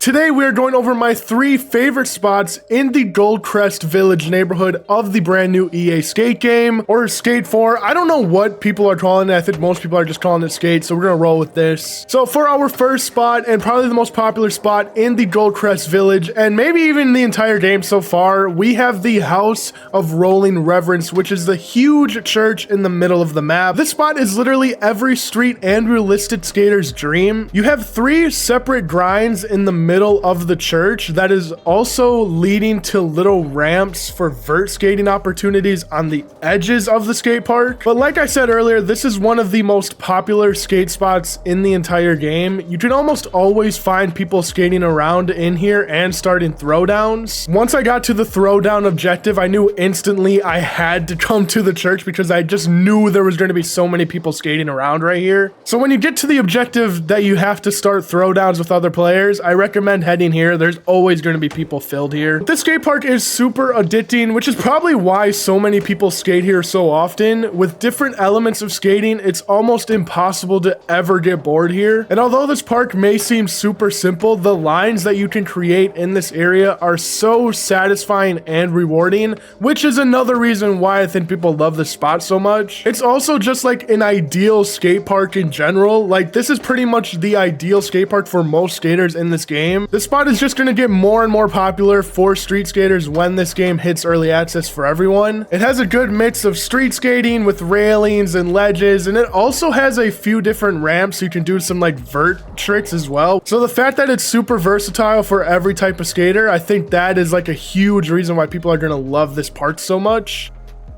Today we are going over my 3 favorite spots in the Gullcrest Village neighborhood of the brand new EA Skate game, or Skate 4. I don't know what people are calling it. I think most people are just calling it Skate, so we're gonna roll with this. So for our first spot, and probably the most popular spot in the Gullcrest Village, and maybe even the entire game so far, we have the House of Rolling Reverence, which is the huge church in the middle of the map. This spot is literally every street and realistic skater's dream. You have 3 separate grinds in the middle of the church that is also leading to little ramps for vert skating opportunities on the edges of the skate park. But like I said earlier, this is one of the most popular skate spots in the entire game. You can almost always find people skating around in here and starting throwdowns. Once I got to the throwdown objective, I knew instantly I had to come to the church because I just knew there was going to be so many people skating around right here. So when you get to the objective that you have to start throwdowns with other players, I recommend heading here. There's always going to be people filled here. This skate park is super addicting, which is probably why so many people skate here so often. With different elements of skating, it's almost impossible to ever get bored here. And although this park may seem super simple, the lines that you can create in this area are so satisfying and rewarding, which is another reason why I think people love this spot so much. It's also just like an ideal skate park in general. Like, this is pretty much the ideal skate park for most skaters in this game. This spot is just going to get more and more popular for street skaters when this game hits early access for everyone. It has a good mix of street skating with railings and ledges, and it also has a few different ramps so you can do some like vert tricks as well. So the fact that it's super versatile for every type of skater, I think that is like a huge reason why people are going to love this park so much.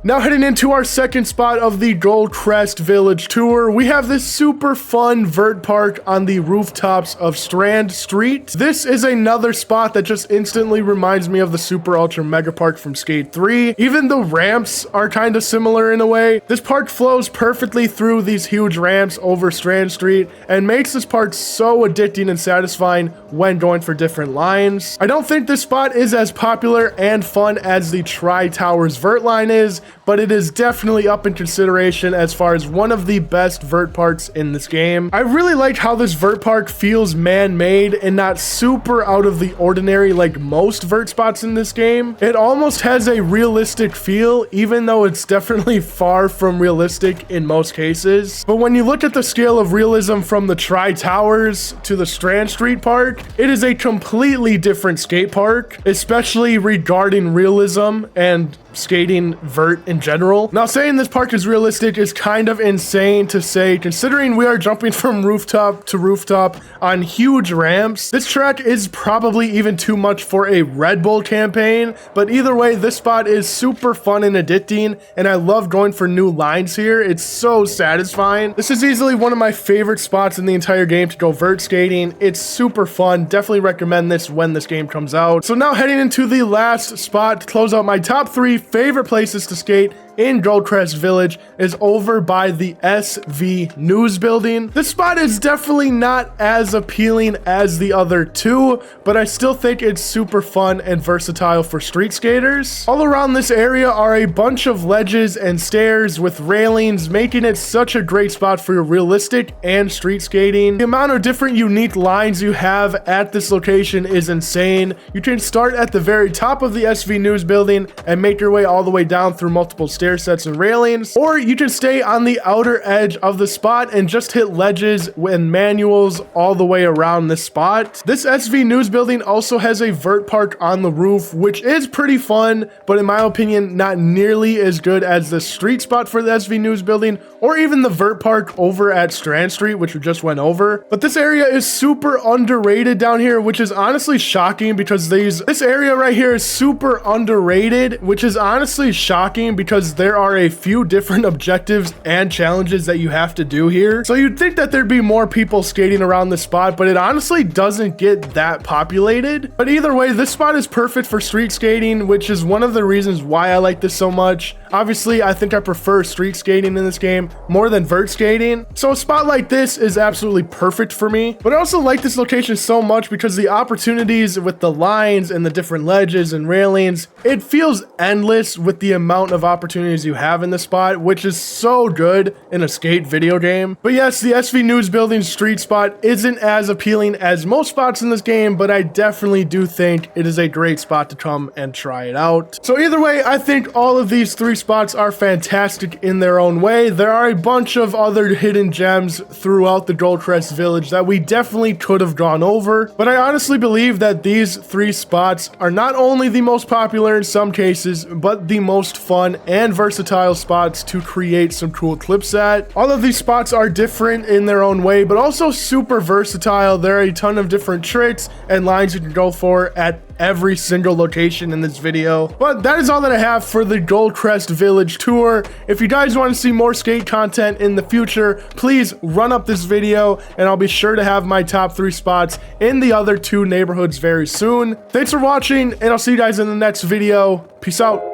Now heading into our second spot of the Gullcrest Village tour, we have this super fun vert park on the rooftops of Strand Street. This is another spot that just instantly reminds me of the Super Ultra Mega Park from Skate 3. Even the ramps are kind of similar in a way. This park flows perfectly through these huge ramps over Strand Street and makes this park so addicting and satisfying when going for different lines. I don't think this spot is as popular and fun as the Tri-Towers vert line is, but it is definitely up in consideration as far as one of the best vert parks in this game. I really like how this vert park feels man-made and not super out of the ordinary like most vert spots in this game. It almost has a realistic feel, even though it's definitely far from realistic in most cases. But when you look at the scale of realism from the Tri-Towers to the Strand Street Park, it is a completely different skate park, especially regarding realism and skating vert in general. Now, saying this park is realistic is kind of insane to say, considering we are jumping from rooftop to rooftop on huge ramps. This track is probably even too much for a Red Bull campaign, but either way, this spot is super fun and addicting, and I love going for new lines here. It's so satisfying. This is easily one of my favorite spots in the entire game to go vert skating. It's super fun. Definitely recommend this when this game comes out. So now heading into the last spot to close out my top 3 favorite places to skate in Gullcrest Village is over by the SV News Building. This spot is definitely not as appealing as the other 2, but I still think it's super fun and versatile for street skaters. All around this area are a bunch of ledges and stairs with railings, making it such a great spot for your realistic and street skating. The amount of different unique lines you have at this location is insane. You can start at the very top of the SV News Building and make your way all the way down through multiple stair sets and railings, or you can stay on the outer edge of the spot and just hit ledges and manuals all the way around this spot. This SV News Building also has a vert park on the roof, which is pretty fun, but in my opinion, not nearly as good as the street spot for the SV News Building, or even the vert park over at Strand Street, which we just went over. But this area is super underrated down here, which is honestly shocking because this area right here is super underrated, which is honestly shocking because there are a few different objectives and challenges that you have to do here. So you'd think that there'd be more people skating around this spot, but it honestly doesn't get that populated. But either way, this spot is perfect for street skating, which is one of the reasons why I like this so much. Obviously, I think I prefer street skating in this game more than vert skating. So a spot like this is absolutely perfect for me. But I also like this location so much because the opportunities with the lines and the different ledges and railings, it feels endless with the amount of opportunities opportunities you have in the spot, which is so good in a skate video game. But yes, the SV News Building street spot isn't as appealing as most spots in this game, but I definitely do think it is a great spot to come and try it out. So either way, I think all of these 3 spots are fantastic in their own way. There are a bunch of other hidden gems throughout the Gullcrest village that we definitely could have gone over, but I honestly believe that these 3 spots are not only the most popular in some cases, but the most fun and versatile spots to create some cool clips at. All of these spots are different in their own way, but also super versatile. There are a ton of different tricks and lines you can go for at every single location in this video. But that is all that I have for the Gullcrest Village tour. If you guys want to see more skate content in the future, please run up this video and I'll be sure to have my top 3 spots in the other 2 neighborhoods very soon. Thanks for watching and I'll see you guys in the next video. Peace out.